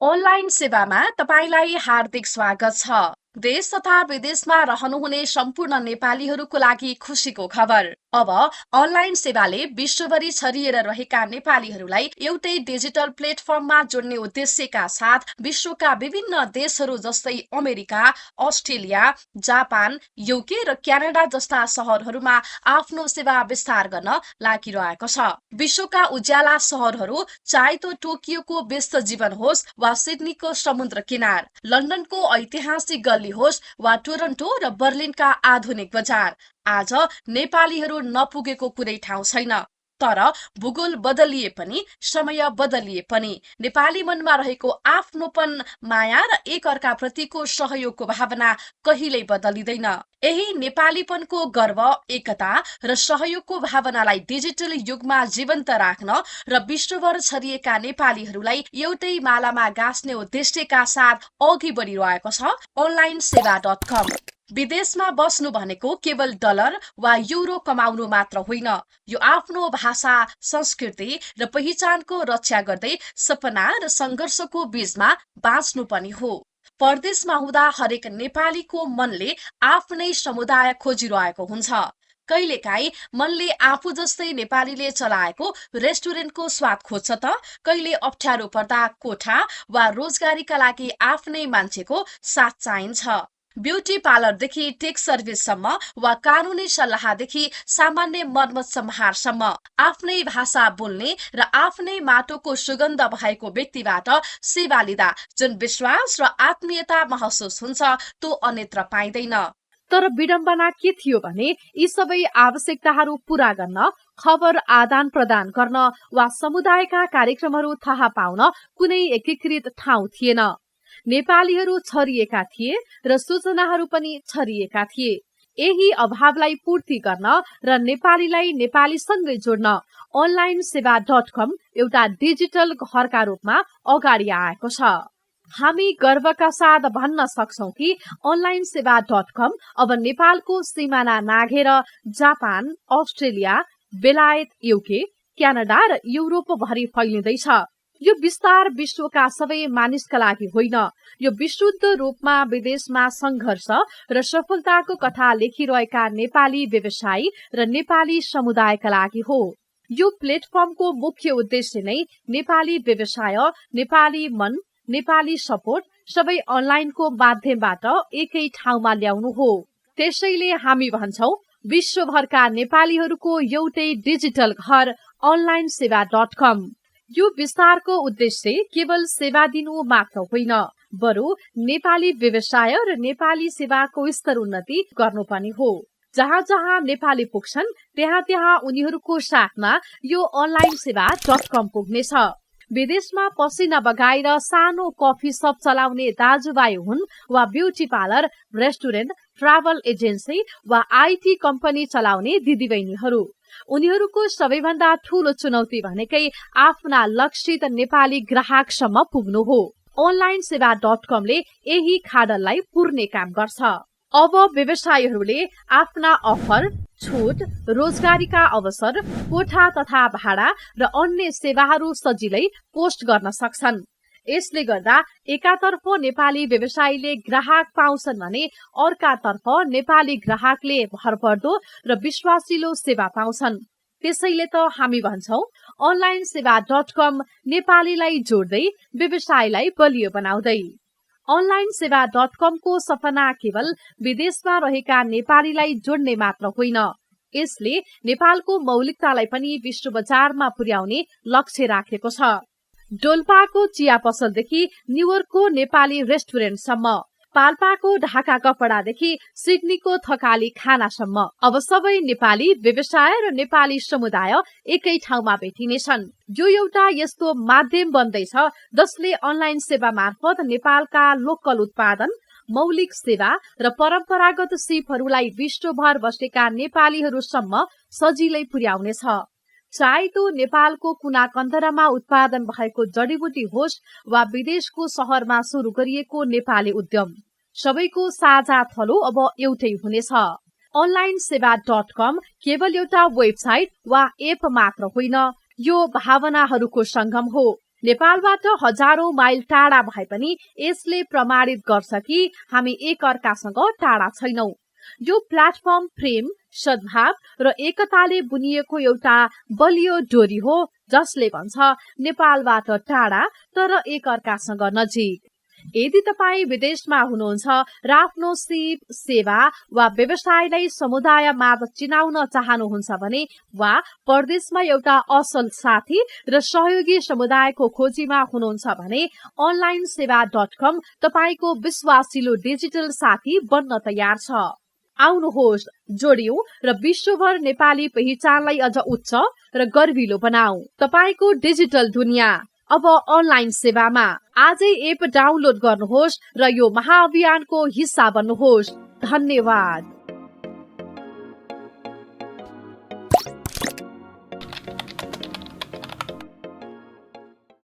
Online सेवामा तपाईलाई हार्दिक स्वागत छ। देश तथा विदेशमा रहनुहुने सम्पूर्ण नेपालीहरूको लागि खुशीको खबर। अब अनलाइन सेवाले विश्वभरि छरिएर रहेका नेपालीहरूलाई एउटै डिजिटल प्लेटफर्ममा जोड्ने उद्देश्यका साथ विश्वका विभिन्न देशहरू जस्तै अमेरिका, अस्ट्रेलिया, जापान, युके र क्यानाडा जस्ता सहरहरूमा आफ्नो सेवा विस्तार गर्न लागिरहेको छ। विश्वका उज्याला सहरहरू चाहे तो टोकियोको व्यस्त जीवन होस् वा सिडनीको समुद्र किनार, लन्डनको ऐतिहासिक गल्ली होस् वा टोरन्टो र बर्लिनका आधुनिक बजार, आज नेपालीहरू नपुगेको कुनै ठाउँ छैन। तर भूगोल बदलिए पनि, समय बदलिए पनि नेपाली मनमा रहेको आफ्नोपन, माया र एक अर्का प्रतिको सहयोगको भावना कहिल्यै बदलिँदैन। यही नेपालीपनको गर्व, एकता र सहयोगको भावनालाई डिजिटल युगमा जीवन्त राख्न र विश्वभर छरिएका नेपालीहरूलाई एउटै मालामा गाँस्ने उद्देश्यका साथ अघि बढिरहेको छ onlineseva.com। विदेशमा बस्नु भनेको केवल डलर वा युरो कमाउनु मात्र होइन, यो आफ्नो भाषा, संस्कृति र पहिचानको रक्षा गर्दै सपना र संघर्षको बीचमा बाँच्नु पनि हो। परदेशमा हुँदा हरेक नेपालीको मनले आफ्नै समुदाय खोजिरहेको हुन्छ। कहिलेकाहीँ मनले आफू जस्तै नेपालीले चलाएको रेस्टुरेन्टको स्वाद खोज्छ त कहिले अप्ठ्यारो पर्दा कोठा वा रोजगारीका लागि आफ्नै मान्छेको साथ चाहिन्छ। ब्युटी पार्लरदेखि टेक सर्भिससम्म वा कानुनी सल्लाहदेखि सामान्य मर्मत सम्हारसम्म आफ्नै भाषा बोल्ने र आफ्नै माटोको सुगन्ध भएको व्यक्तिबाट सेवा लिँदा जुन विश्वास र आत्मीयता महसुस हुन्छ त्यो अन्यत्र पाइँदैन। तर विडम्बना के थियो भने यी सबै आवश्यकताहरू पूरा गर्न, खबर आदान प्रदान गर्न वा समुदायका कार्यक्रमहरू थाहा पाउन कुनै एकीकृत ठाउँ थिएन। नेपालीहरू छरिएका थिए र सूचनाहरू पनि छरिएका थिए। यही अभावलाई पूर्ति गर्न र नेपालीलाई नेपालीसँगै जोड्न onlineseva.com एउटा डिजिटल घरका रूपमा अगाडि आएको छ। हामी गर्वका साथ भन्न सक्छौं कि onlineseva.com अब नेपालको सिमाना नाघेर जापान, अस्ट्रेलिया, बेलायत, युके, क्यानाडा र युरोप भरि फैलिँदैछ। यो विस्तार विश्वका सबै मानिसका लागि होइन, यो विशुद्ध रूपमा विदेशमा संघर्ष र सफलताको कथा लेखिरहेका नेपाली व्यवसायी र नेपाली समुदायका लागि हो। यो प्लेटफर्मको मुख्य उद्देश्य नै नेपाली व्यवसाय, नेपाली मन, नेपाली सपोर्ट सबै अनलाइनको माध्यमबाट एकै ठाउँमा ल्याउनु हो। त्यसैले हामी भन्छौं, विश्वभरका नेपालीहरूको एउटै डिजिटल घर onlineseva.com। यो विस्तारको उद्देश्य केवल सेवा दिनु मात्र होइन, बरु नेपाली व्यवसाय र नेपाली सेवाको स्तर उन्नति गर्नु पनि हो। जहाँ जहाँ नेपाली पुग्छन् त्यहाँ त्यहाँ उनीहरूको साथमा यो onlineseva.com पुग्नेछ। विदेशमा पसिना बगाएर सानो कफी सप चलाउने दाजुभाइ हुन् वा beauty parlour, restaurant, travel agency वा आईटी कम्पनी चलाउने दिदीबहिनीहरू, उनीहरूको सबैभन्दा ठूलो चुनौती भनेकै आफ्ना लक्षित नेपाली ग्राहकसम्म पुग्नु हो। onlineseva.com ले यही खाडललाई पुर्ने काम गर्छ। अब व्यवसायीहरूले आफ्ना अफर, छुट, रोजगारीका अवसर, कोठा तथा भाडा र अन्य सेवाहरू सजिलै पोस्ट गर्न सक्छन्। यसले गर्दा एकातर्फ नेपाली व्यवसायीले ग्राहक पाउँछन् भने अर्कातर्फ नेपाली ग्राहकले भरपर्दो र विश्वासिलो सेवा पाउँछन्। त्यसैले त हामी भन्छौं, onlineseva.com नेपालीलाई जोड्दै व्यवसायलाई बलियो बनाउँदै। onlineseva.com को सपना केवल विदेशमा रहेका नेपालीलाई जोड्ने मात्र होइन, यसले नेपालको मौलिकतालाई पनि विश्व बजारमा पुर्याउने लक्ष्य राखेको छ। डोल्पाको चिया पसलदेखि न्युयोर्कको नेपाली रेस्टुरेन्टसम्म, पाल्पाको ढाका कपडादेखि सिडनीको थकाली खानासम्म अब सबै नेपाली व्यवसाय र नेपाली समुदाय एकै ठाउँमा भेटिनेछन्। यो एउटा यस्तो माध्यम बन्दैछ जसले अनलाइन सेवा मार्फत नेपालका लोकल उत्पादन, मौलिक सेवा र परम्परागत सिपहरूलाई विश्वभर बसेका नेपालीहरूसम्म सजिलै पुर्याउनेछ। चाहे तो नेपालको कुना कन्दरामा उत्पादन भएको जडीबुटी होस् वा विदेशको शहरमा सुरु गरिएको नेपाली उद्यम, सबैको साझा थलो अब एउटै हुनेछ। onlineseva.com केवल एउटा वेबसाइट वा एप मात्र होइन, यो भावनाहरूको संगम हो। नेपालबाट हजारौं माइल टाढा भए पनि यसले प्रमाणित गर्छ कि हामी एकअर्कासँग टाढा छैनौं। यो प्लेटफर्म प्रेम, सद्भाव र एकताले बुनिएको एउटा बलियो डोरी हो जसले भन्छ नेपालबाट टाढा तर एकअर्कासँग नजिक। यदि तपाई विदेशमा हुनुहुन्छ र आफ्नो सिप, सेवा वा व्यवसायलाई समुदाय माझ चिनाउन चाहनुहुन्छ भने वा परदेशमा एउटा असल साथी र सहयोगी समुदायको खोजीमा हुनुहुन्छ भने onlinesewa.com तपाईको विश्वासिलो डिजिटल साथी बन्न तयार छ। आउनुहोस् जोडियौं र विश्वभर नेपाली पहिचानलाई अझ उच्च र गर्विलो बनाऊ। तपाईको डिजिटल दुनिया अब अनलाइन सेवामा। आजै एप डाउनलोड गर्नुहोस् र यो महाअभियानको हिस्सा बन्नुहोस्। धन्यवाद।